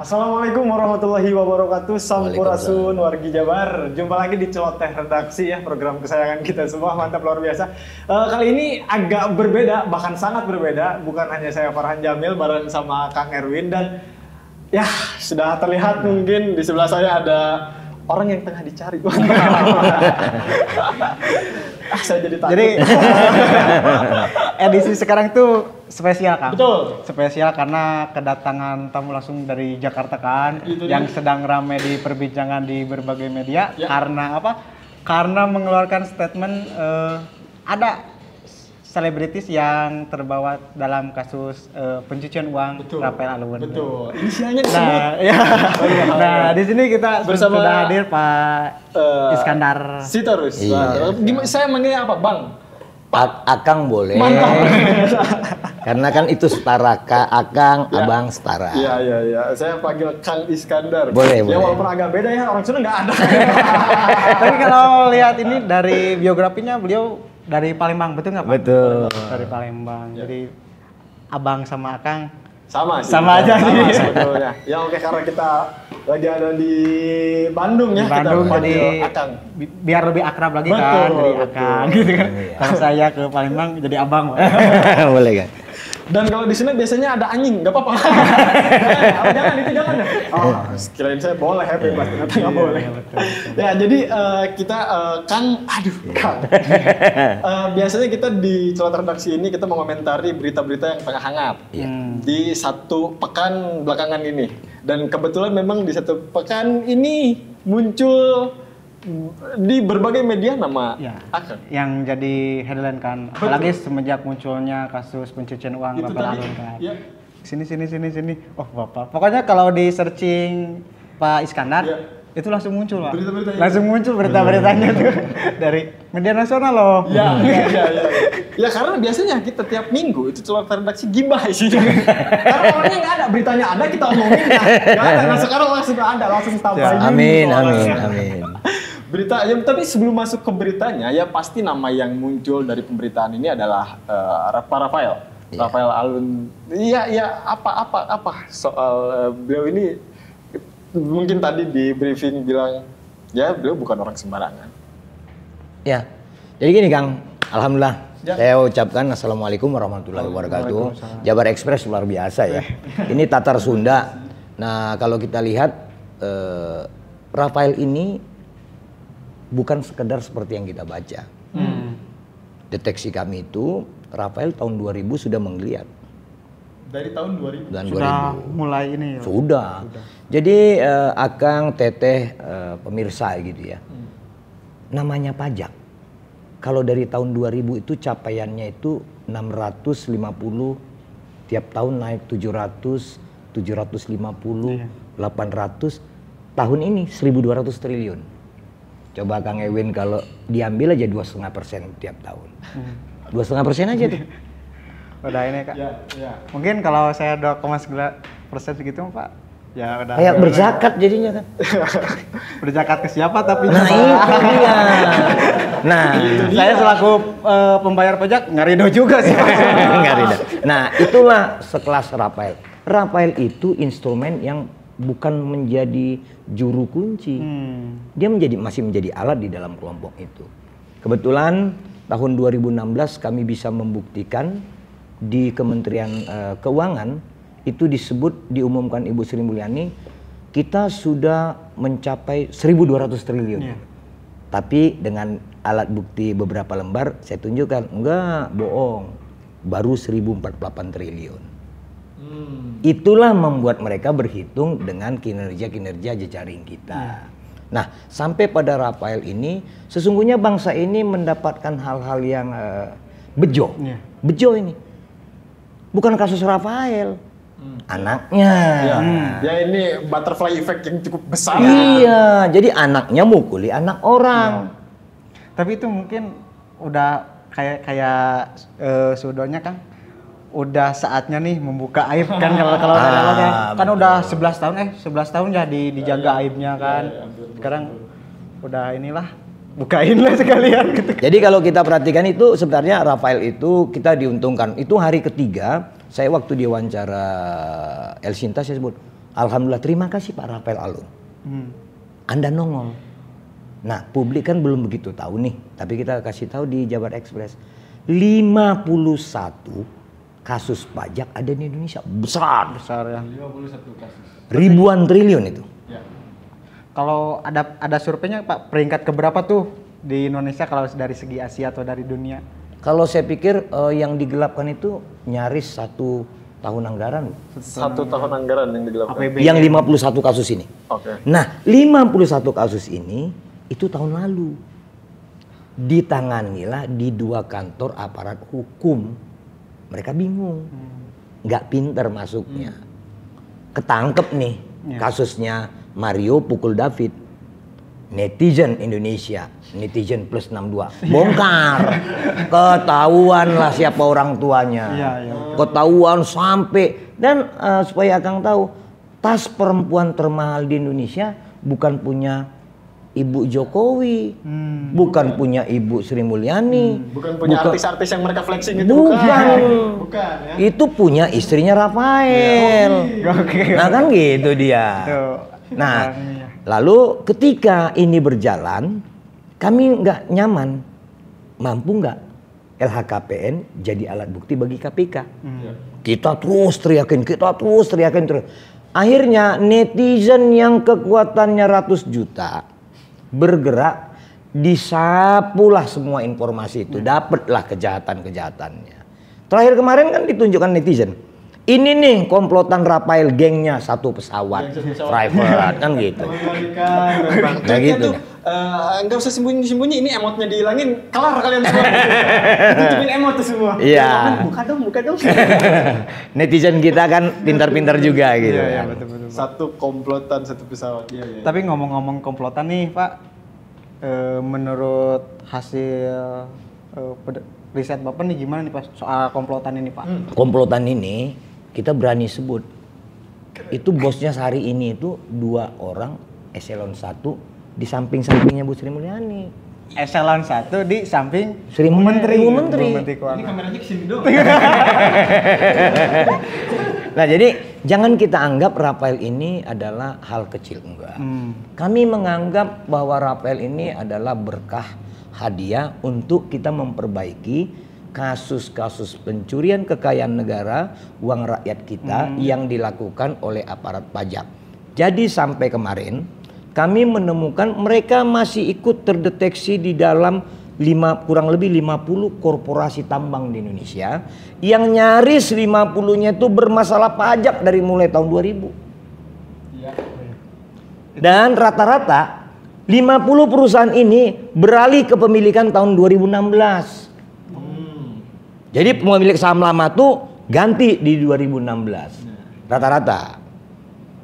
Assalamualaikum warahmatullahi wabarakatuh. Sampurasun Waalaikumsalam. wargi Jabar. Jumpa lagi di Celoteh Redaksi ya, program kesayangan kita semua. Mantap, luar biasa. Kali ini agak berbeda, bahkan sangat berbeda. Bukan hanya saya Farhan Jamil bareng sama Kang Erwin, dan ya sudah terlihat mungkin di sebelah saya ada orang yang tengah dicari. Saya jadi takut. Jadi edisi sekarang tuh spesial, Kang. Betul. Spesial karena kedatangan tamu langsung dari Jakarta kan, Itu yang dia. sedang ramai diperbincangkan di berbagai media. Ya. Karena apa? Karena mengeluarkan statement ada selebritis yang terbawa dalam kasus pencucian uang Betul. Rafael Alun. Betul. Inisialnya disebut. Nah, ya. Nah, di sini kita Bersama, sudah hadir Pak Iskandar. Sitorus. Iya. Gimana, saya manggilnya apa, Bang? Akang boleh. Mantap. Karena kan itu setara Akang, Ya. Abang setara. Iya. Saya panggil Kang Iskandar. Boleh, Ya boleh. walaupun agak beda ya, orang Sunda nggak ada. Tapi kalau lihat ini dari biografinya, beliau dari Palembang, betul nggak Pak? Betul. Dari Palembang. Ya. Jadi abang sama Akang. Sama sih. Sama aja Sama sih. sebetulnya. Ya oke, karena kita lagi ada di Bandung ya, Di Bandung, kita panggil jadi Akang. biar lebih akrab lagi Betul, kan, jadi betul. Akang gitu kan. Iya. Kalau saya ke Palembang jadi abang. Pak. Boleh kan? Dan kalau di sini biasanya ada anjing, nggak apa-apa. Jangan, itu jangan ya. Oh, kirain saya boleh ya, bebas, ternyata nggak boleh. betul. Ya, jadi kita Kang, Kang. Biasanya kita di Celoteh Redaksi ini kita mengomentari berita-berita yang tengah hangat. Iya. Di satu pekan belakangan ini. Dan kebetulan memang di satu pekan ini muncul di berbagai media nama Ya. Akang. Yang jadi headline kan, apalagi semenjak munculnya kasus pencucian uang Itu Rafael tadi. Alun kan. Ya. Sini. Oh, Bapak. Pokoknya kalau di searching Pak Iskandar, Ya. itu langsung muncul, Pak. Berita-beritanya. Langsung muncul berita-beritanya tuh dari media nasional loh. Ya. Ya karena biasanya kita tiap minggu itu Celoteh Redaksi gibah isinya. Karena orangnya nggak ada, beritanya ada, kita omongin nggak ada. Nah sekarang langsung ada, langsung tambahin. Amin, soalnya. amin. Berita, ya, tapi sebelum masuk ke beritanya, ya pasti nama yang muncul dari pemberitaan ini adalah Pak Rafael. Iya. Rafael Alun. Iya, apa soal beliau ini, mungkin tadi di briefing bilang, ya beliau bukan orang sembarangan. Ya. Jadi gini Kang, alhamdulillah. Ya. Saya ucapkan assalamualaikum warahmatullahi wabarakatuh. Waalaikumsalam. Jabar Express luar biasa ya. Ini Tatar Sunda. Nah kalau kita lihat Rafael ini bukan sekedar seperti yang kita baca. Deteksi kami itu Rafael tahun 2000 sudah menggeliat. Dari tahun 2000. Dan Sudah 2000. mulai ini. Pak. Sudah. Jadi Akang, Teteh, pemirsa gitu ya. Namanya pajak. Kalau dari tahun 2000 itu capaiannya itu 650, tiap tahun naik 700, 750, Iya. 800. Tahun ini 1.200 triliun. Coba Kang Ewin kalau diambil aja 2,5% tiap tahun. 2,5% aja tuh. Udah ini Kak. Ya. Mungkin kalau saya 2,9% segitu Pak, ya udah. Kayak berzakat jadinya kan. Berzakat ke siapa tapi Nah itu dia. Nah, saya selaku pembayar pajak nggak ridho juga sih. Nggak Rida. Nah, itulah sekelas Rafael. Rafael itu instrumen yang bukan menjadi juru kunci. Dia masih menjadi alat di dalam kelompok itu. Kebetulan tahun 2016 kami bisa membuktikan di Kementerian Keuangan itu diumumkan Ibu Sri Mulyani, kita sudah mencapai 1.200 triliun. Iya. Tapi dengan alat bukti beberapa lembar saya tunjukkan, enggak, bohong. Baru 1.048 triliun. Itulah membuat mereka berhitung dengan kinerja jejaring kita. Nah, sampai pada Rafael ini, sesungguhnya bangsa ini mendapatkan hal-hal yang bejo. Iya. Bejo ini. Bukan kasus Rafael. Anaknya. Ya ini butterfly effect yang cukup besar. Iya, jadi anaknya mukuli anak orang. Tapi itu mungkin udah kayak sudonya Kang. Udah saatnya nih membuka aib kan kalau dari awal kan udah 11 tahun ya dijaga aibnya kan. Sekarang udah inilah bukain lah sekalian gitu. Jadi kalau kita perhatikan itu sebenarnya Rafael itu kita diuntungkan. Itu hari ketiga saya waktu diwawancara El Sinta saya sebut, Alhamdulillah, terima kasih Pak Rafael Alun. Anda nongol. Nah, publik kan belum begitu tahu nih, tapi kita kasih tahu di Jabar Express. 51 kasus pajak ada di Indonesia. Besar Besar ya. 51 kasus. ribuan triliun itu. Ya. Kalau ada surveinya Pak, peringkat keberapa tuh di Indonesia kalau dari segi Asia atau dari dunia? Kalau saya pikir yang digelapkan itu nyaris 1 tahun anggaran. 1 tahun anggaran yang digelapkan. APBN. Yang 51 kasus ini. Oke. Nah, 51 kasus ini itu tahun lalu. Ditanganilah di 2 kantor aparat hukum. Mereka bingung. Nggak pinter masuknya. Ketangkep nih kasusnya Mario pukul David. Netizen Indonesia, netizen plus 62. Bongkar. Ketahuan lah siapa orang tuanya. Ketahuan sampai. Dan supaya Akang tahu, tas perempuan termahal di Indonesia bukan punya Ibu Jokowi, bukan punya Ibu Sri Mulyani, Bukan punya artis-artis yang mereka flexing itu. bukan. Bukan ya. Itu punya istrinya Rafael. Nah kan gitu dia. Nah, lalu ketika ini berjalan, kami nggak nyaman, mampu nggak LHKPN jadi alat bukti bagi KPK? Kita terus teriakin terus. Akhirnya netizen yang kekuatannya ratus juta bergerak, disapulah semua informasi itu, dapatlah kejahatan-kejahatannya. Terakhir kemarin kan ditunjukkan netizen. Ini nih komplotan Rafael, gengnya 1 pesawat private kan gitu. Nah gitu. Nggak usah sembunyi-sembunyi, ini emotnya dihilangin, kelar kalian semua. Tunjukin emot tuh semua. Iya. Buka dong. Netizen kita kan pintar-pintar juga gitu. Iya, kan. betul. Satu komplotan 1 pesawat. Iya. Tapi ngomong-ngomong komplotan nih Pak, menurut hasil riset Bapak nih gimana nih Pak soal komplotan ini Pak? Komplotan ini kita berani sebut. Itu bosnya sehari ini itu 2 orang eselon 1 di samping-sampingnya Bu Sri Mulyani. Eselon 1 di samping Sri Mulyani, Bu Menteri. Ini kameranya kesini dong. Nah jadi jangan kita anggap Rafael ini adalah hal kecil, enggak. Kami menganggap bahwa Rafael ini adalah berkah hadiah untuk kita memperbaiki kasus-kasus pencurian kekayaan negara, uang rakyat kita yang dilakukan oleh aparat pajak. Jadi sampai kemarin kami menemukan mereka masih ikut terdeteksi di dalam kurang lebih 50 korporasi tambang di Indonesia yang nyaris 50-nya itu bermasalah pajak dari mulai tahun 2000. Dan rata-rata 50 perusahaan ini beralih ke pemilikan tahun 2016. Jadi pemilik saham lama tuh ganti di 2016. Rata-rata.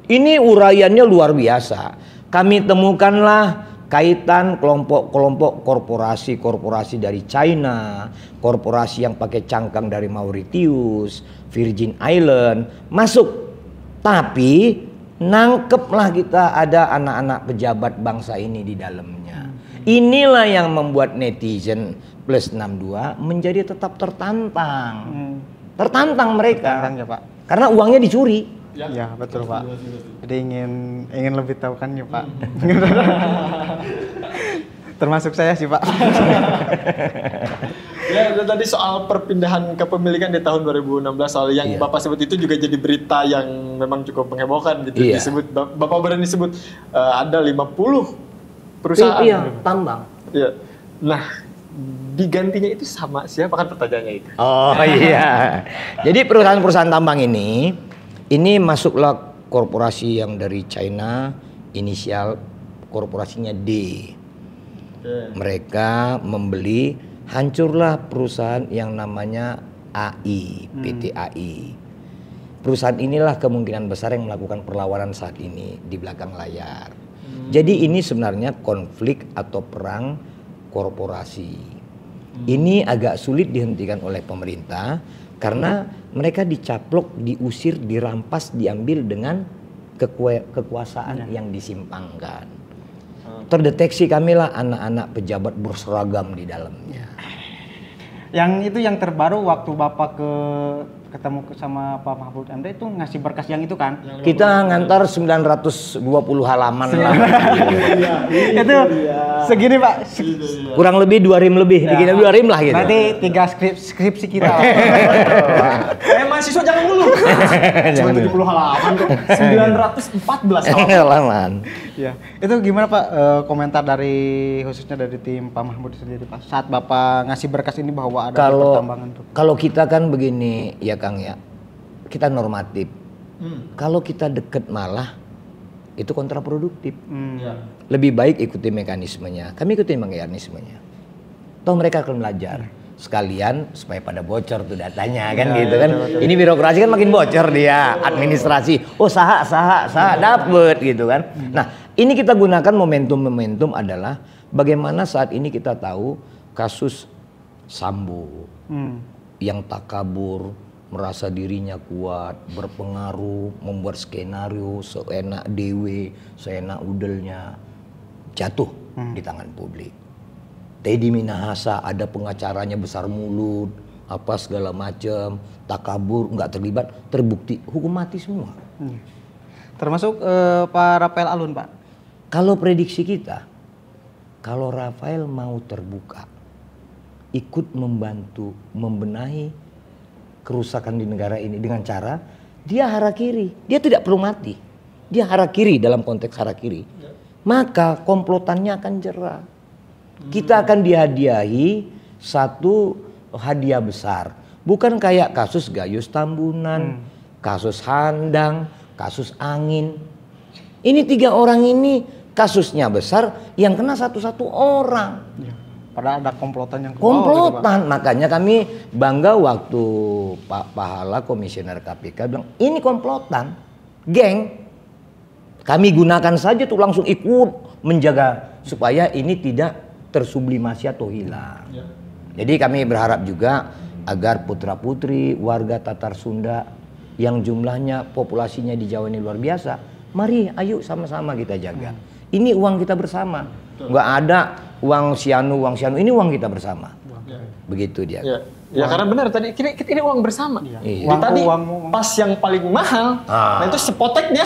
Ini uraiannya luar biasa. Kami temukanlah kaitan kelompok-kelompok korporasi dari China, korporasi yang pakai cangkang dari Mauritius, Virgin Island masuk. Tapi nangkeplah kita ada anak-anak pejabat bangsa ini di dalamnya. Inilah yang membuat netizen plus 62 menjadi tetap tertantang. Tertantang mereka. Tertantang ya Pak. Karena uangnya dicuri. Ya betul Pak. Jadi ingin lebih tahu kan ya Pak. Termasuk saya sih Pak. Ya tadi soal perpindahan kepemilikan di tahun 2016 soal yang Bapak sebut itu juga jadi berita yang memang cukup menghebohkan gitu. Disebut Bapak berani sebut ada 50 perusahaan. Iya, tambang. Iya. Nah, digantinya itu sama siapa kan pertanyaannya itu. Oh iya. Jadi perusahaan-perusahaan tambang ini masuklah korporasi yang dari China, inisial korporasinya D. Mereka membeli, hancurlah perusahaan yang namanya AI, PT AI. Perusahaan inilah kemungkinan besar yang melakukan perlawanan saat ini di belakang layar. Jadi ini sebenarnya konflik atau perang korporasi. Ini agak sulit dihentikan oleh pemerintah karena mereka dicaplok, diusir, dirampas, diambil dengan kekuasaan yang disimpangkan. Terdeteksi kamilah anak-anak pejabat berseragam di dalamnya. Yang itu yang terbaru waktu Bapak ke ketemu sama Pak Mahfud MD itu ngasih berkas yang itu kan? Kita ngantar 920 halaman lah. Itu segini Pak. Kurang lebih 2 rim lebih, bikinnya 2 rim lah gitu. Berarti 3 skripsi kita. Mahasiswa jangan mulu. Cuma 70 halaman kok. 914 halaman. Halaman. Ya, itu gimana Pak komentar dari khususnya dari tim Pak Mahfud sendiri Pak saat Bapak ngasih berkas ini bahwa ada pertambangan tuh? Kalau kita kan begini ya Kang ya, kita normatif. Kalau kita deket malah itu kontraproduktif. Lebih baik ikuti mekanismenya. Kami ikuti mekanismenya. Toh mereka akan belajar. Sekalian supaya pada bocor tuh datanya kan gitu kan. Betul. Ini birokrasi kan makin bocor dia, administrasi. Oh saha dapet gitu kan. Nah ini kita gunakan momentum adalah bagaimana saat ini kita tahu kasus Sambo yang takabur, merasa dirinya kuat, berpengaruh, membuat skenario seenak dewe, seenak udelnya, jatuh di tangan publik. Teddy Minahasa ada pengacaranya besar mulut, apa segala macam, takabur, nggak terlibat, terbukti hukum mati semua. Termasuk Pak Rafael Alun Pak. Kalau prediksi kita, kalau Rafael mau terbuka, ikut membantu membenahi kerusakan di negara ini dengan cara dia harakiri, dia tidak perlu mati, dia harakiri dalam konteks harakiri, maka komplotannya akan jerah. Kita akan dihadiahi satu hadiah besar. Bukan kayak kasus Gayus Tambunan, kasus Handang, kasus Angin. Ini 3 orang ini kasusnya besar, yang kena satu-satu orang. Padahal ada komplotan yang komplotan. Makanya kami bangga waktu Pak Pahala Komisioner KPK bilang ini komplotan, geng. Kami gunakan saja tuh langsung ikut menjaga supaya ini tidak tersublimasi atau hilang. Jadi kami berharap juga agar putra-putri warga Tatar Sunda yang jumlahnya populasinya di Jawa ini luar biasa, mari ayo sama-sama kita jaga. Ini uang kita bersama. Nggak ada uang sianu, ini uang kita bersama. Begitu dia. Ya karena benar tadi ini uang bersama. Iya. Tadi pas yang paling mahal, nah itu sepotek dia.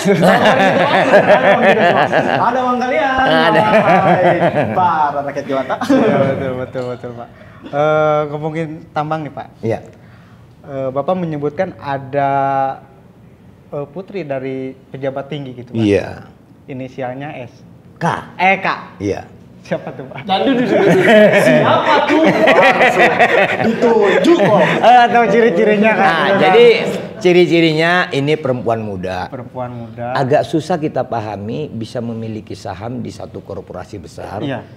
Ada uang kalian. Ada. Para rakyat Jawa. Betul Pak. Ngomongin tambang nih Pak. Iya. Bapak menyebutkan ada putri dari pejabat tinggi gitu Pak. Iya. Inisialnya S. K. K. Iya. Siapa tuh Pak? Siapa tuh? Ditunjuk kok. Tahu ciri-cirinya kan? Nah, jadi ciri-cirinya ini perempuan muda. Perempuan muda. Agak susah kita pahami bisa memiliki saham di satu korporasi besar. Iya.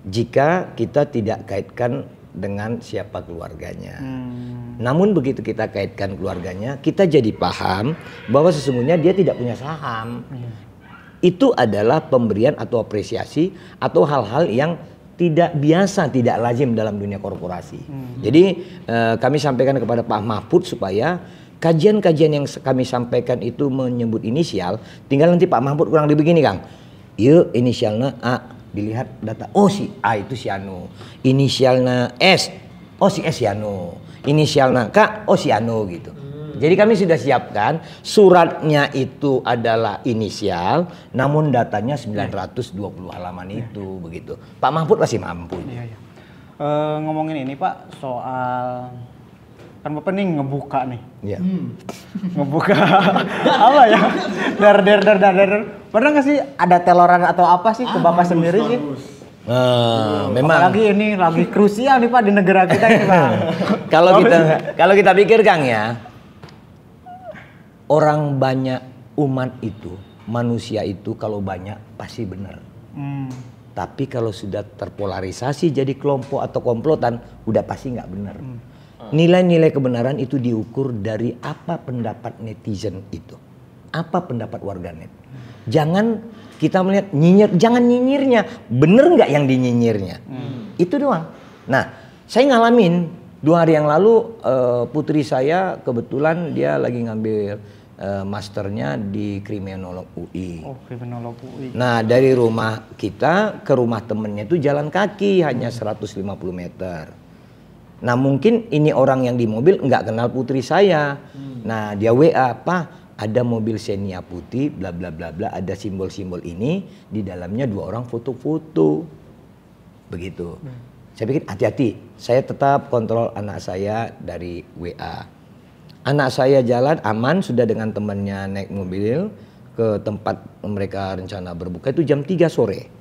Jika kita tidak kaitkan dengan siapa keluarganya. Namun begitu kita kaitkan keluarganya, kita jadi paham bahwa sesungguhnya dia tidak punya saham. Itu adalah pemberian atau apresiasi atau hal-hal yang tidak biasa, tidak lazim dalam dunia korporasi. Jadi kami sampaikan kepada Pak Mahfud supaya kajian-kajian yang kami sampaikan itu menyebut inisial, tinggal nanti Pak Mahfud kurang lebih begini Kang. Yuk inisialnya A, dilihat data, oh si A itu si Anu. Inisialnya S, oh si S si Anu. Inisialnya K, oh si Anu gitu. Jadi kami sudah siapkan suratnya itu adalah inisial, namun datanya 920 halaman itu begitu. Pak Mahfud masih mampu. Iya. Ngomongin ini Pak soal kan Bapak nih ngebuka nih. Iya. Ngebuka apa ya? Dar. Pernah nggak sih ada teloran atau apa sih ke Bapak sendiri sih? Memang. Apalagi ini lagi krusial nih Pak di negara kita ini Pak. Kalau kita pikir Kang ya. Orang banyak umat itu, manusia itu kalau banyak pasti benar. Tapi kalau sudah terpolarisasi jadi kelompok atau komplotan, udah pasti nggak benar. Nilai-nilai kebenaran itu diukur dari apa pendapat netizen itu, apa pendapat warganet. Jangan kita melihat nyinyir, jangan nyinyirnya, bener nggak yang dinyinyirnya. Itu doang. Nah, saya ngalamin 2 hari yang lalu putri saya kebetulan dia lagi ngambil masternya di kriminolog UI. Oh, kriminolog UI. Nah, dari rumah kita ke rumah temennya itu jalan kaki hanya 150 meter. Nah mungkin ini orang yang di mobil nggak kenal putri saya. Nah dia WA, Pak ada mobil Xenia putih, bla bla bla bla, ada simbol-simbol ini, di dalamnya 2 orang foto-foto, begitu. Saya pikir hati-hati, saya tetap kontrol anak saya dari WA. Anak saya jalan aman, sudah dengan temannya naik mobil ke tempat mereka rencana berbuka itu jam 3 sore.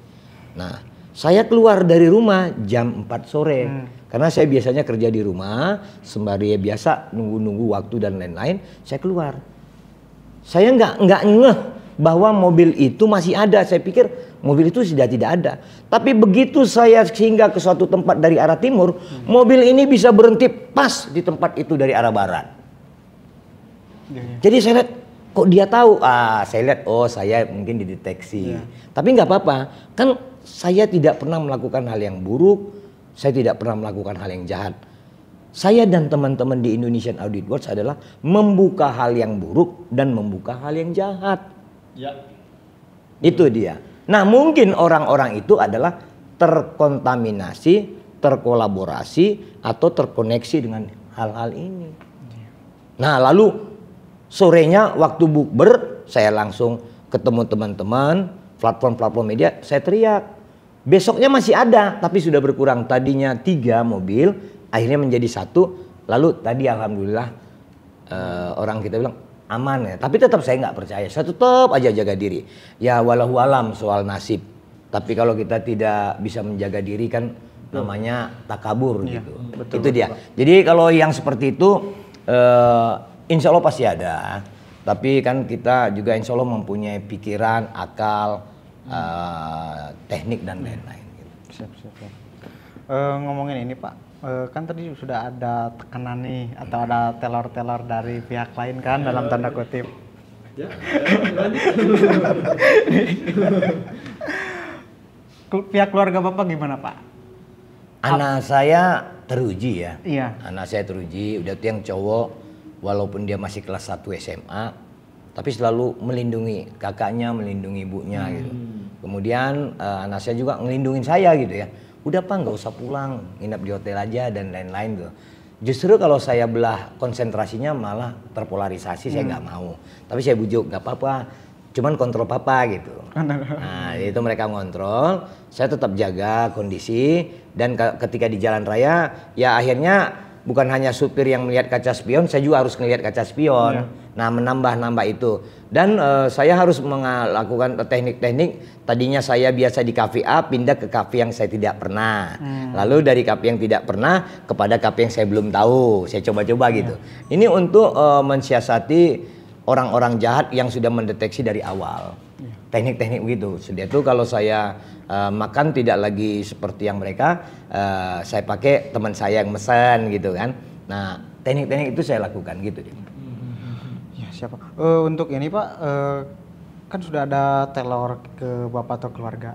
Nah, saya keluar dari rumah jam 4 sore. Karena saya biasanya kerja di rumah, sembari biasa nunggu-nunggu waktu dan lain-lain, saya keluar. Saya nggak ngeh bahwa mobil itu masih ada. Saya pikir mobil itu sudah tidak ada. Tapi begitu saya singgah ke suatu tempat dari arah timur, mobil ini bisa berhenti pas di tempat itu dari arah barat. Jadi saya lihat, kok dia tahu? Saya lihat, oh saya mungkin dideteksi. Tapi nggak apa-apa, kan saya tidak pernah melakukan hal yang buruk, saya tidak pernah melakukan hal yang jahat. Saya dan teman-teman di Indonesian Audit Watch adalah membuka hal yang buruk dan membuka hal yang jahat. Itu dia. Nah mungkin orang-orang itu adalah terkontaminasi, terkolaborasi, atau terkoneksi dengan hal-hal ini. Nah lalu sorenya waktu bukber saya langsung ketemu teman-teman, platform-platform media, saya teriak. Besoknya masih ada, tapi sudah berkurang. Tadinya 3 mobil, akhirnya menjadi 1. Lalu tadi alhamdulillah orang kita bilang aman ya. Tapi tetap saya nggak percaya. Saya tetap aja jaga diri. Ya walau alam soal nasib. Tapi kalau kita tidak bisa menjaga diri kan namanya takabur gitu. Betul, itu dia. Jadi kalau yang seperti itu insya Allah pasti ada. Tapi kan kita juga insya Allah mempunyai pikiran, akal, teknik dan lain-lain. Gitu. Siap. Ngomongin ini Pak, kan tadi sudah ada tekanan nih atau ada telor-telor dari pihak lain kan dalam tanda kutip. Ya, pihak keluarga Bapak gimana Pak? Anak saya teruji ya. Iya. Anak saya teruji, udah tuh yang cowok walaupun dia masih kelas 1 SMA, tapi selalu melindungi kakaknya, melindungi ibunya gitu. Kemudian anak saya juga ngelindungin saya gitu ya. Udah Pak nggak usah pulang, nginep di hotel aja dan lain-lain tuh. Justru kalau saya belah konsentrasinya malah terpolarisasi, saya nggak mau. Tapi saya bujuk, nggak apa-apa, cuman kontrol papa gitu. Nah itu mereka ngontrol, saya tetap jaga kondisi. Dan ketika di jalan raya, ya akhirnya bukan hanya supir yang melihat kaca spion, saya juga harus melihat kaca spion. Nah menambah-nambah itu. Dan saya harus melakukan teknik-teknik. Tadinya saya biasa di kafe A, pindah ke kafe yang saya tidak pernah. Lalu dari kafe yang tidak pernah kepada kafe yang saya belum tahu. Saya coba-coba gitu. Ini untuk mensiasati orang-orang jahat yang sudah mendeteksi dari awal. Teknik-teknik begitu. Sudah itu kalau saya makan tidak lagi seperti yang mereka, saya pakai teman saya yang mesen gitu kan. Nah teknik-teknik itu saya lakukan gitu. Ya siapa? Untuk ini Pak, kan sudah ada telor ke Bapak atau keluarga.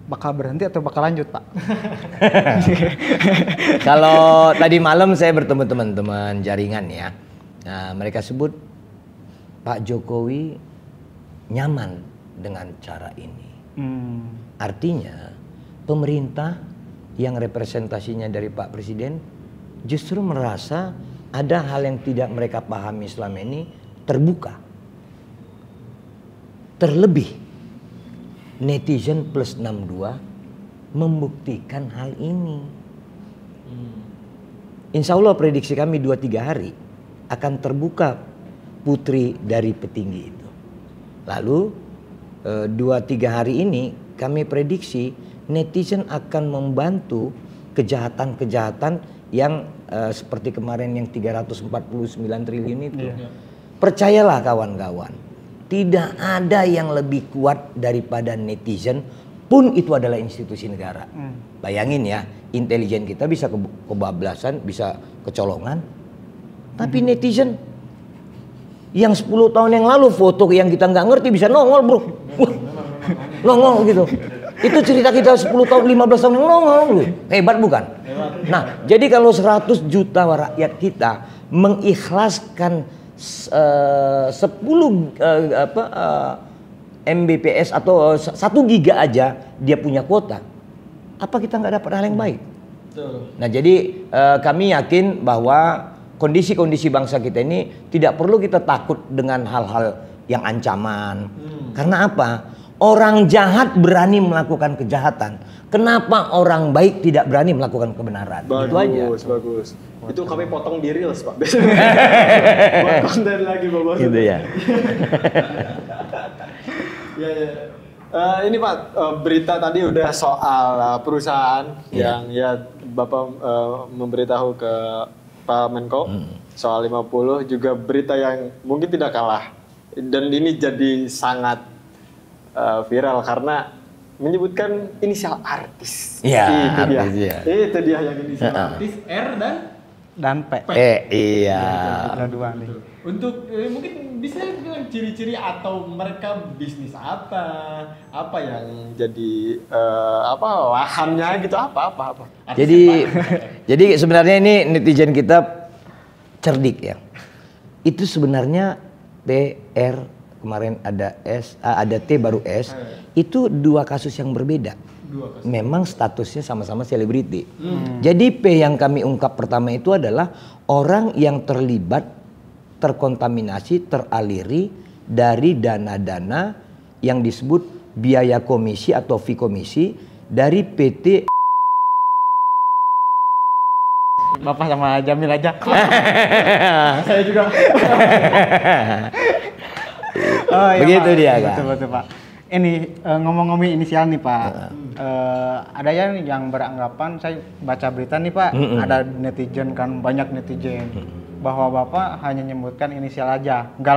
Bakal berhenti atau bakal lanjut Pak? Kalau tadi malam saya bertemu teman-teman jaringan ya. Nah mereka sebut Pak Jokowi nyaman dengan cara ini. Artinya pemerintah yang representasinya dari Pak Presiden justru merasa ada hal yang tidak mereka pahami selama ini terbuka. Terlebih netizen plus 62 membuktikan hal ini. Insya Allah prediksi kami 2-3 hari akan terbuka putri dari petinggi itu. Lalu 2-3 hari ini kami prediksi netizen akan membantu kejahatan-kejahatan yang seperti kemarin yang 349 triliun itu. Percayalah kawan-kawan, tidak ada yang lebih kuat daripada netizen, pun itu adalah institusi negara. Bayangin ya, intelijen kita bisa kebablasan, bisa kecolongan, tapi netizen yang 10 tahun yang lalu foto yang kita nggak ngerti bisa nongol bro. Nongol gitu. Itu cerita kita 10 tahun, 15 tahun yang nongol bro. Hebat bukan? Nah jadi kalau 100 juta rakyat kita mengikhlaskan 10 Mbps atau 1 giga aja dia punya kuota, apa kita nggak dapat hal yang baik? Nah jadi kami yakin bahwa kondisi-kondisi bangsa kita ini tidak perlu kita takut dengan hal-hal yang ancaman. Karena apa? Orang jahat berani melakukan kejahatan. Kenapa orang baik tidak berani melakukan kebenaran? Itu aja. Bagus. Itu kami potong di reels, Pak. Buat konten lagi, Bapak. Gitu ya. Ya. Ini Pak, berita tadi udah soal perusahaan yang ya Bapak memberitahu ke Pak Menko soal 50, juga berita yang mungkin tidak kalah. Dan ini jadi sangat viral karena menyebutkan inisial artis. Iya, itu dia. artis, ya. Itu dia yang inisial artis R Dan P. Iya. Ada dua nih. Untuk mungkin bisa bilang ciri-ciri atau mereka bisnis apa yang jadi lahannya gitu apa. Jadi sebenarnya ini netizen kita cerdik ya. Itu sebenarnya TR kemarin ada S, ada T baru S. Itu dua kasus yang berbeda. Memang statusnya sama-sama selebriti. Jadi P yang kami ungkap pertama itu adalah orang yang terlibat, terkontaminasi, teraliri dari dana-dana yang disebut biaya komisi atau fee komisi dari PT. Bapak sama Jamil aja. Saya juga. Begitu Pak. dia kan. Betul Pak. Ini ngomong-ngomong inisial nih Pak. Ada yang beranggapan, saya baca berita nih Pak, ada netizen kan, banyak netizen bahwa Bapak hanya menyebutkan inisial aja, nggak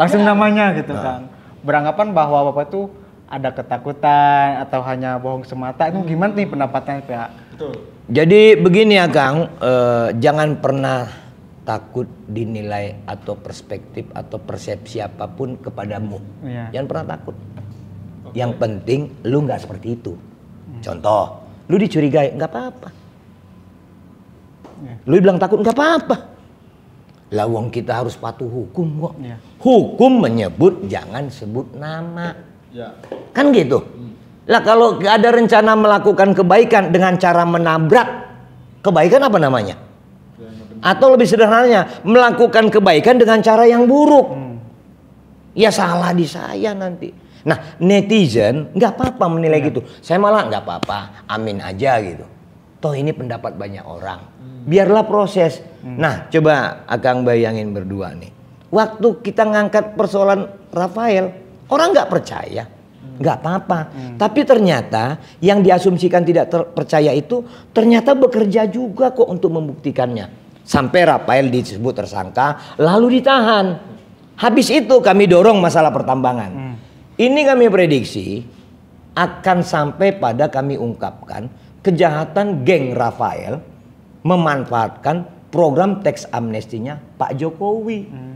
langsung namanya gitu kan. Beranggapan bahwa Bapak itu ada ketakutan atau hanya bohong semata. Itu gimana nih pendapatnya Pak? Betul. Jadi begini ya Kang, jangan pernah takut dinilai atau perspektif atau persepsi apapun kepadamu. Jangan pernah takut. Yang penting lu nggak seperti itu. Contoh, lu dicurigai nggak apa-apa. Lu bilang takut nggak apa-apa. Lah wong kita harus patuh hukum kok. Hukum menyebut jangan sebut nama. Kan gitu. Lah kalau ada rencana melakukan kebaikan dengan cara menabrak, kebaikan apa namanya? Atau lebih sederhananya, melakukan kebaikan dengan cara yang buruk. Ya salah di saya nanti. Nah netizen nggak apa-apa menilai gitu. Saya malah nggak apa-apa, amin aja gitu. Toh ini pendapat banyak orang. Biarlah proses. Nah coba Akang bayangin berdua nih. Waktu kita ngangkat persoalan Rafael, orang nggak percaya. Nggak apa-apa. Tapi ternyata yang diasumsikan tidak percaya itu ternyata bekerja juga kok untuk membuktikannya. Sampai Rafael disebut tersangka, lalu ditahan. Habis itu kami dorong masalah pertambangan. Ini kami prediksi akan sampai pada kami ungkapkan kejahatan geng Rafael memanfaatkan program teks amnestinya Pak Jokowi.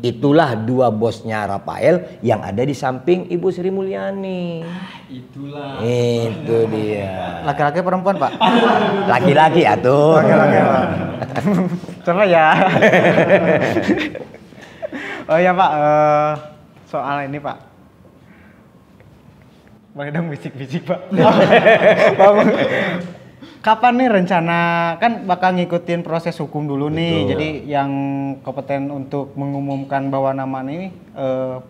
Itulah dua bosnya Rafael yang ada di samping Ibu Sri Mulyani. Itulah. Itu dia. Laki-laki perempuan Pak? Laki-laki atuh. Laki-laki Pak. Coba ya. Oh ya Pak, soal ini Pak. Boleh dong bisik-bisik Pak. Kapan nih rencana, kan bakal ngikutin proses hukum dulu nih. Jadi yang kompeten untuk mengumumkan bahwa nama ini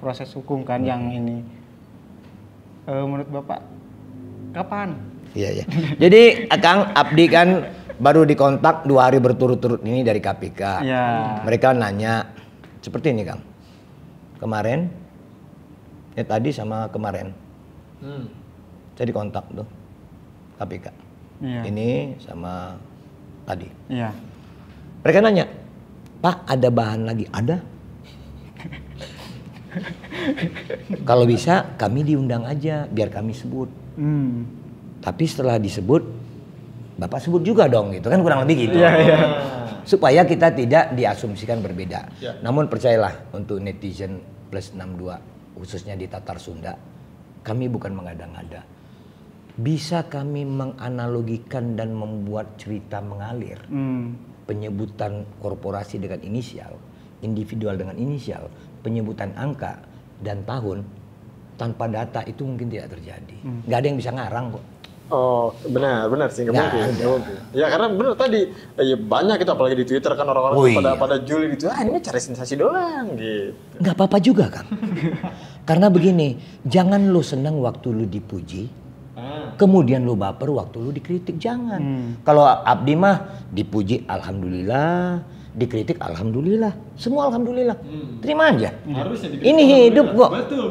proses hukum kan yang ini. Menurut Bapak kapan? Iya. Jadi Akang Abdi kan baru dikontak 2 hari berturut-turut ini dari KPK. Mereka nanya seperti ini Kang. Kemarin, tadi sama kemarin. Saya dikontak tuh KPK. Ini sama tadi. Mereka nanya, Pak ada bahan lagi? Ada. Kalau bisa kami diundang aja biar kami sebut. Tapi setelah disebut, Bapak sebut juga dong gitu kan, kurang lebih gitu. Supaya kita tidak diasumsikan berbeda. Namun percayalah untuk netizen plus 62 khususnya di Tatar Sunda, kami bukan mengada-ngada. Bisa kami menganalogikan dan membuat cerita mengalir. Penyebutan korporasi dengan inisial, individual dengan inisial, penyebutan angka dan tahun tanpa data itu mungkin tidak terjadi. Nggak ada yang bisa ngarang kok. Oh, benar sih nggak Nggak mungkin, ada. nggak mungkin. Ya karena benar tadi, ya banyak itu apalagi di Twitter kan orang-orang Oh, iya. pada juli gitu, ini cari sensasi doang gitu. Nggak apa-apa juga kan. Karena begini, jangan lu senang waktu lu dipuji, kemudian lu baper waktu lu dikritik, jangan. Kalau Abdi mah dipuji alhamdulillah, dikritik alhamdulillah, semua alhamdulillah. Terima aja. Harusnya dikritik Ini hidup kok. Betul.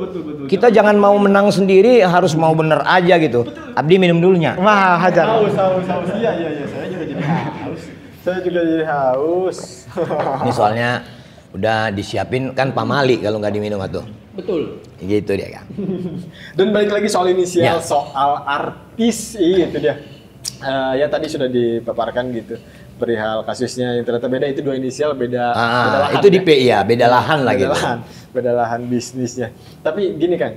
Kita jangan mau menang sendiri, harus mau bener aja gitu. Abdi minum dulunya. Wah, hajar. Haus. Iya, saya juga jadi haus. Ini soalnya udah disiapin kan pamali kalau nggak diminum atuh. Betul. Gitu dia kan. Dan balik lagi soal inisial, Ya. soal artis, itu dia. Ya tadi sudah dipaparkan gitu perihal kasusnya yang ternyata beda, itu 2 inisial beda lahan, itu di PI ya, beda lahan lah gitu. Beda lahan bisnisnya. Tapi gini kan,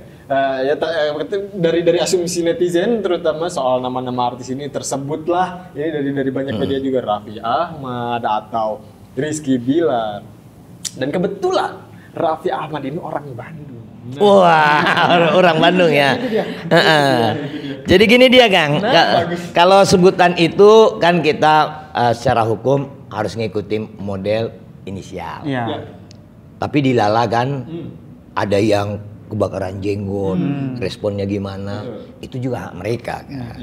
dari asumsi netizen terutama soal nama-nama artis ini tersebutlah ini dari banyak media juga, Raffi Ahmad atau Rizky Bilar. Dan kebetulan Raffi Ahmad ini orang Bandung. Wah, orang Bandung ya. Jadi gini dia Kang, kalau sebutan itu kan kita secara hukum harus ngikutin model inisial. Iya. Tapi di Lala kan ada yang kebakaran jenggot, responnya gimana, itu juga hak mereka kan.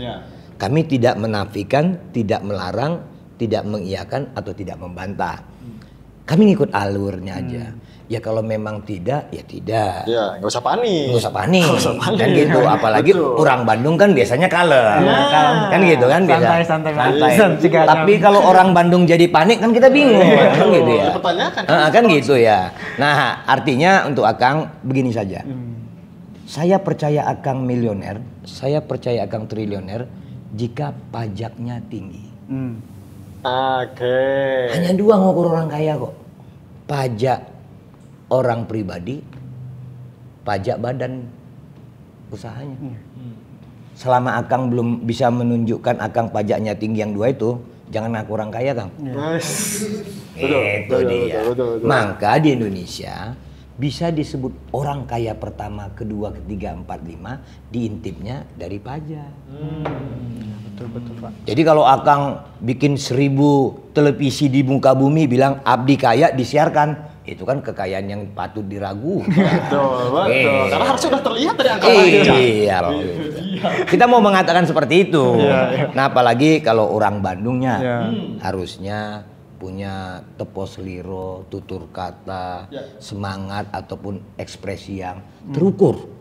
Kami tidak menafikan, tidak melarang, tidak mengiyakan atau tidak membantah. Kami ngikut alurnya aja. Ya kalau memang tidak, ya tidak. Ya, nggak usah panik. Nggak usah panik. Kan gitu. Apalagi orang Bandung kan biasanya kalem. Kan gitu kan biasa. Santai. Tapi kalau orang Bandung jadi panik kan kita bingung. Kan gitu ya. Dipertanyakan. Kan gitu ya. Nah, artinya untuk Akang begini saja. Saya percaya Akang milioner, saya percaya Akang triliuner jika pajaknya tinggi. Oke. Hanya 2 ngukur orang kaya kok. Pajak orang pribadi, pajak badan usahanya. Selama Akang belum bisa menunjukkan Akang pajaknya tinggi yang 2 itu, jangan ngaku orang kaya Kang. Itu dia. Betul. Maka di Indonesia bisa disebut orang kaya pertama, kedua, ketiga, 4, 5 diintipnya dari pajak. Betul Pak. Jadi kalau Akang bikin 1000 televisi di muka bumi bilang Abdi kaya disiarkan, itu kan kekayaan yang patut diragukan. Betul. Karena harus sudah terlihat dari angka pajak. Iya. Kita mau mengatakan seperti itu. Nah, apalagi kalau orang Bandungnya harusnya punya tepos liro, tutur kata, semangat ataupun ekspresi yang terukur.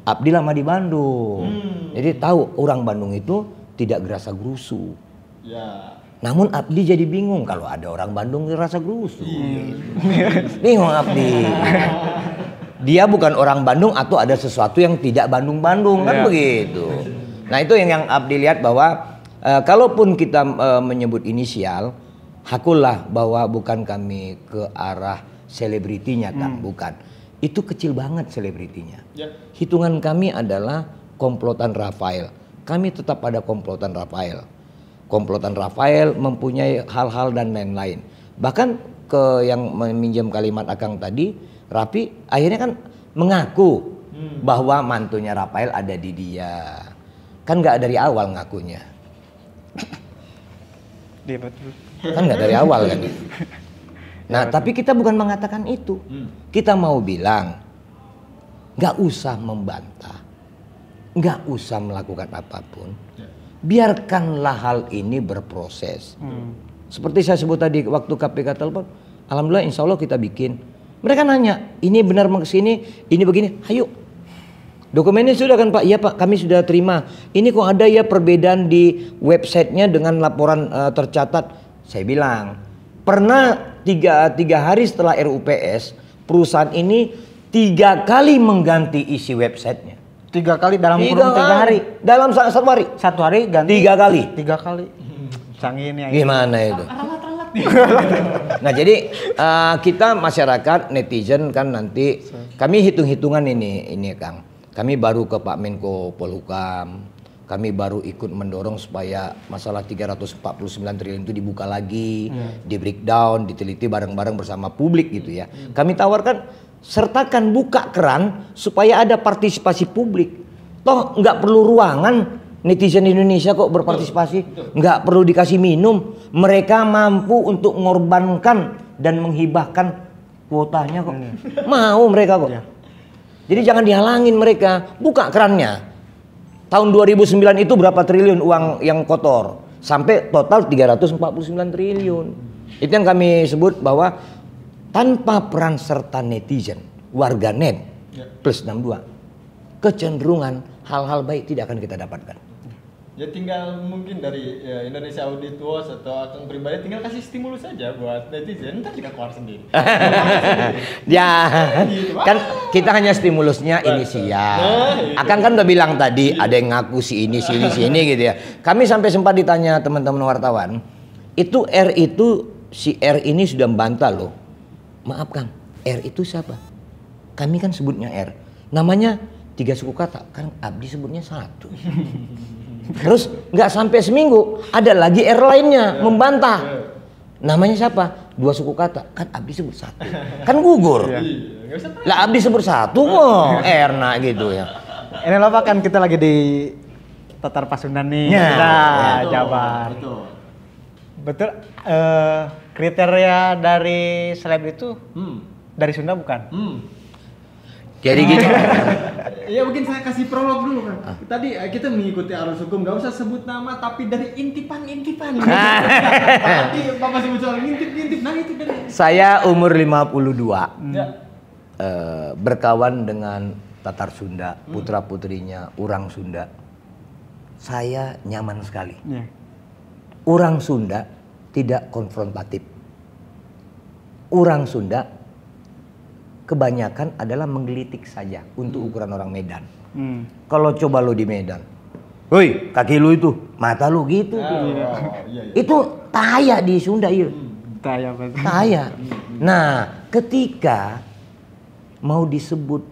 Abdi lama di Bandung. Jadi tahu orang Bandung itu tidak gerasa gerusu. Namun Abdi jadi bingung kalau ada orang Bandung gerasa gerusu. Bingung Abdi. Dia bukan orang Bandung atau ada sesuatu yang tidak Bandung-Bandung kan begitu. Nah itu yang Abdi lihat bahwa kalaupun kita menyebut inisial, hakullah bahwa bukan kami ke arah selebritinya Kang, bukan. Itu kecil banget selebritinya. Hitungan kami adalah komplotan Rafael. Kami tetap pada komplotan Rafael. Komplotan Rafael mempunyai hal-hal dan lain-lain. Bahkan ke yang meminjam kalimat Akang tadi, Raffi akhirnya kan mengaku bahwa mantunya Rafael ada di dia. Kan nggak dari awal ngakunya. Iya betul. Kan nggak dari awal kan. Nah tapi kita bukan mengatakan itu. Kita mau bilang nggak usah membantah, nggak usah melakukan apapun. Biarkanlah hal ini berproses. Seperti saya sebut tadi waktu KPK telepon, alhamdulillah insya Allah kita bikin. Mereka nanya, ini benar mau kesini, ini begini, ayo. Dokumennya sudah kan Pak? Iya Pak, kami sudah terima. Ini kok ada ya perbedaan di websitenya dengan laporan tercatat. Saya bilang, pernah tiga hari setelah RUPS, perusahaan ini 3 kali mengganti isi websitenya. 3 kali dalam kurun 3 hari. Dalam 1 hari. 1 hari ganti 3 kali. 3 kali. Canggih ini. Gimana itu? Nah jadi kita masyarakat netizen kan nanti kami hitung-hitungan ini Kang. Kami baru ke Pak Menko Polhukam. Kami baru ikut mendorong supaya masalah 349 triliun itu dibuka lagi, di breakdown, diteliti bareng-bareng bersama publik gitu ya. Kami tawarkan sertakan buka keran supaya ada partisipasi publik. Toh nggak perlu ruangan Netizen Indonesia kok berpartisipasi, nggak perlu dikasih minum. Mereka mampu untuk mengorbankan dan menghibahkan kuotanya kok. Mau mereka kok. Jadi jangan dihalangin mereka. Buka kerannya. Tahun 2009 itu berapa triliun uang yang kotor? Sampai total 349 triliun. Itu yang kami sebut bahwa tanpa peran serta netizen, warganet plus 62, kecenderungan hal-hal baik tidak akan kita dapatkan. Ya tinggal mungkin dari Indonesia Audit Watch atau Akang pribadi tinggal kasih stimulus saja buat netizen, ntar juga keluar sendiri. Ya, kan kita hanya stimulusnya inisial. Akang kan udah bilang tadi ada yang ngaku si ini gitu ya. Kami sampai sempat ditanya teman-teman wartawan, itu R itu si R ini sudah membantah loh. Maaf Kang, R itu siapa? Kami kan sebutnya R. Namanya 3 suku kata, kan Abdi sebutnya 1. Terus nggak sampai seminggu ada lagi R lainnya membantah. Namanya siapa? 2 suku kata, kan Abdi sebut 1. Kan gugur. Lah Abdi sebut 1 kok R gitu ya. Ini apa kan kita lagi di Tatar Pasundan nih. Jabar. Betul. Kriteria dari seleb itu dari Sunda bukan? Jadi gitu. Ya mungkin saya kasih prolog dulu kan. Tadi kita mengikuti arus hukum, nggak usah sebut nama tapi dari intipan. Tadi Bapak sebut soal ngintip, nah itu dari. Saya umur 52. Berkawan dengan Tatar Sunda, putra-putrinya orang Sunda. Saya nyaman sekali. Orang Sunda tidak konfrontatif. Orang Sunda kebanyakan adalah menggelitik saja untuk ukuran orang Medan. Kalau coba lo di Medan, woi kaki lu itu, mata lu gitu. Itu taya di Sunda ya. Taya. Nah, ketika mau disebut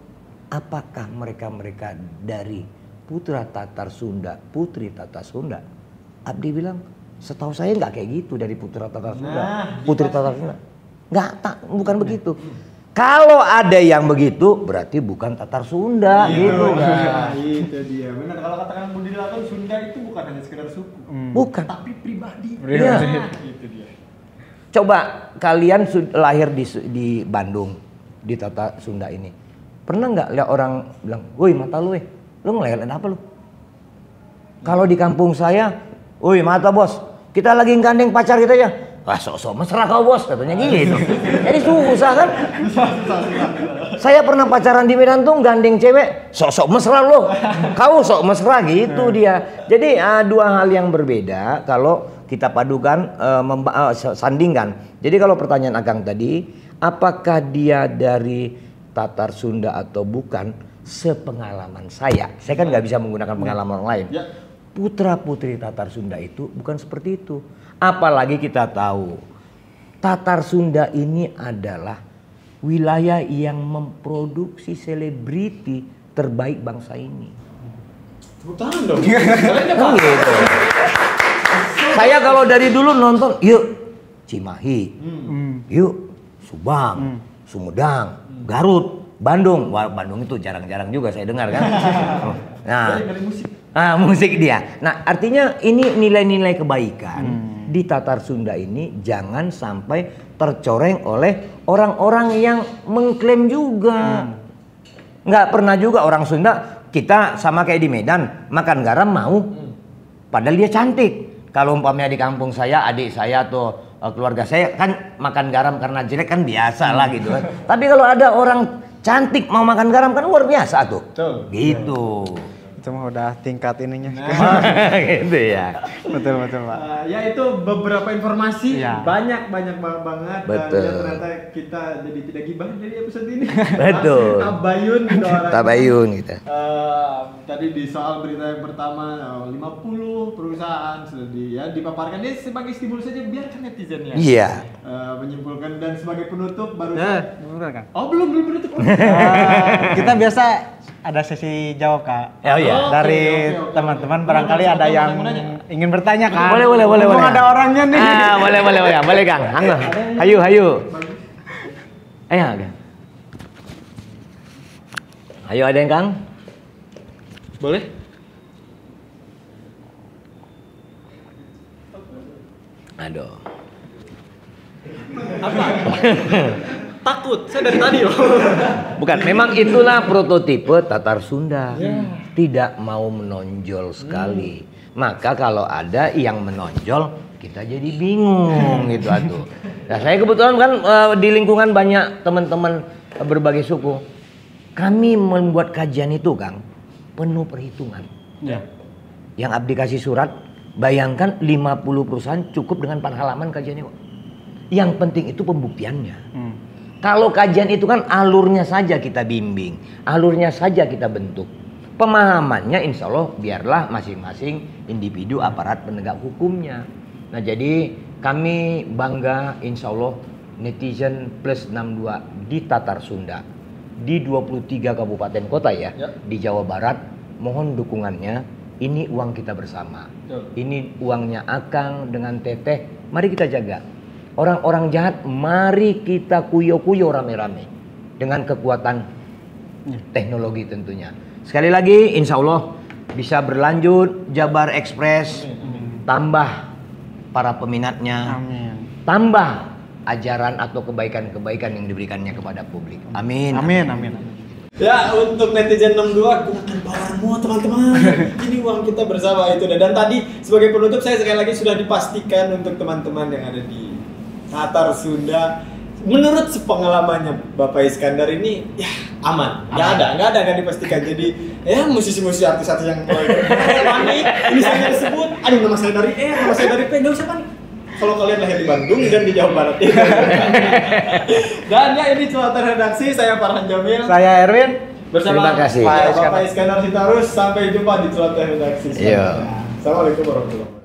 apakah mereka dari putra Tatar Sunda, putri Tatar Sunda, Abdi bilang, setahu saya nggak kayak gitu dari putra Tatar Sunda, putri Tatar Sunda. Bukan begitu. Kalau ada yang begitu, berarti bukan Tatar Sunda gitu kan. Itu dia. Benar, kalau katakan Budi Laton, Sunda itu bukan hanya sekedar suku. Bukan. Tapi pribadi. Ya. Itu dia. Coba kalian lahir di Bandung, di Tatar Sunda ini. Pernah nggak lihat orang bilang, woi mata lu lu ngelihat apa lu? Kalau di kampung saya, woi mata bos, kita lagi gandeng pacar kita ya. Wah sok-sok mesra kau bos, katanya gitu. Jadi susah kan? Saya pernah pacaran di Medan tuh gandeng cewek, sok-sok mesra lo. Kau sok mesra gitu dia. Jadi dua hal yang berbeda kalau kita padukan, sandingkan. Jadi kalau pertanyaan Akang tadi, apakah dia dari Tatar Sunda atau bukan? Sepengalaman saya kan nggak bisa menggunakan pengalaman lain. Putra-putri Tatar Sunda itu bukan seperti itu. Apalagi kita tahu Tatar Sunda ini adalah wilayah yang memproduksi selebriti terbaik bangsa ini. Tepuk tangan dong. Gitu. Saya kalau dari dulu nonton, yuk Cimahi, yuk Subang, Sumedang, Garut, Bandung. Wah, Bandung itu jarang-jarang juga saya dengar kan. Nah, musik dia. Nah, artinya ini nilai-nilai kebaikan di Tatar Sunda ini jangan sampai tercoreng oleh orang-orang yang mengklaim juga. Nggak pernah juga orang Sunda, kita sama kayak di Medan, makan garam mau, padahal dia cantik. Kalau umpamanya di kampung saya, adik saya atau keluarga saya kan makan garam karena jelek kan biasa lah gitu kan. Tapi kalau ada orang cantik mau makan garam kan luar biasa tuh. Gitu. Itu mah udah tingkat ininya. Gitu ya. Betul Pak. Ya itu beberapa informasi, Ya. banyak banget. Betul. Dan ternyata kita jadi tidak gibah dari episode ini. Betul. Tabayun gitu orangnya. Tabayun gitu. Tadi di soal berita yang pertama 50 perusahaan sudah dipaparkan, dia sebagai stimulus saja, biarkan netizennya. Iya. Menyimpulkan, dan sebagai penutup baru Bener kan? Oh belum penutup. Kita biasa ada sesi jawab Kak. Oh iya. Dari Oke. teman-teman barangkali ada yang ingin bertanya kan. Boleh. Mumpung ada orangnya nih. Boleh Kang. Hayu. Ayo. Ayo ada yang Kang? Boleh? Aduh. Apa? Takut, saya dari tadi loh. Bukan, memang itulah prototipe Tatar Sunda. Tidak mau menonjol sekali. Maka kalau ada yang menonjol, kita jadi bingung gitu atuh. Nah, saya kebetulan kan di lingkungan banyak teman-teman berbagai suku. Kami membuat kajian itu, Kang, penuh perhitungan. Ya. Yang abdi kasih surat, bayangkan 50 perusahaan cukup dengan 4 halaman kajiannya kok. Yang penting itu pembuktiannya. Kalau kajian itu kan alurnya saja kita bimbing, alurnya saja kita bentuk. Pemahamannya insya Allah biarlah masing-masing individu aparat penegak hukumnya. Nah jadi kami bangga insya Allah netizen plus 62 di Tatar Sunda. Di 23 kabupaten kota ya. Di Jawa Barat, mohon dukungannya. Ini uang kita bersama. Ini uangnya Akang dengan Teteh, mari kita jaga. Orang-orang jahat, mari kita kuyo-kuyo rame-rame. Dengan kekuatan teknologi tentunya. Sekali lagi, insya Allah bisa berlanjut Jabar Express. Tambah para peminatnya. Tambah ajaran atau kebaikan-kebaikan yang diberikannya kepada publik. Amin. Amin, amin. Ya, untuk netizen 62, gunakan powermu teman-teman. Ini uang kita bersama itu. Dan tadi sebagai penutup saya sekali lagi sudah dipastikan untuk teman-teman yang ada di Tatar Sunda, menurut sepengalamannya Bapak Iskandar ini ya aman, nggak ada dipastikan. Jadi ya musisi-musisi artis-artis yang panik, ini saya disebut, aduh nama saya dari nama saya dari P, nggak usah panik. Kalau kalian lahir di Bandung dan di Jawa Barat itu. Dan ya ini Celoteh Redaksi, saya Farhan Jamil, Saya Erwin. bersama Terima kasih. Bapak Iskandar Sitarus. Sampai jumpa di Celoteh Redaksi. Iya. Assalamualaikum warahmatullahi wabarakatuh.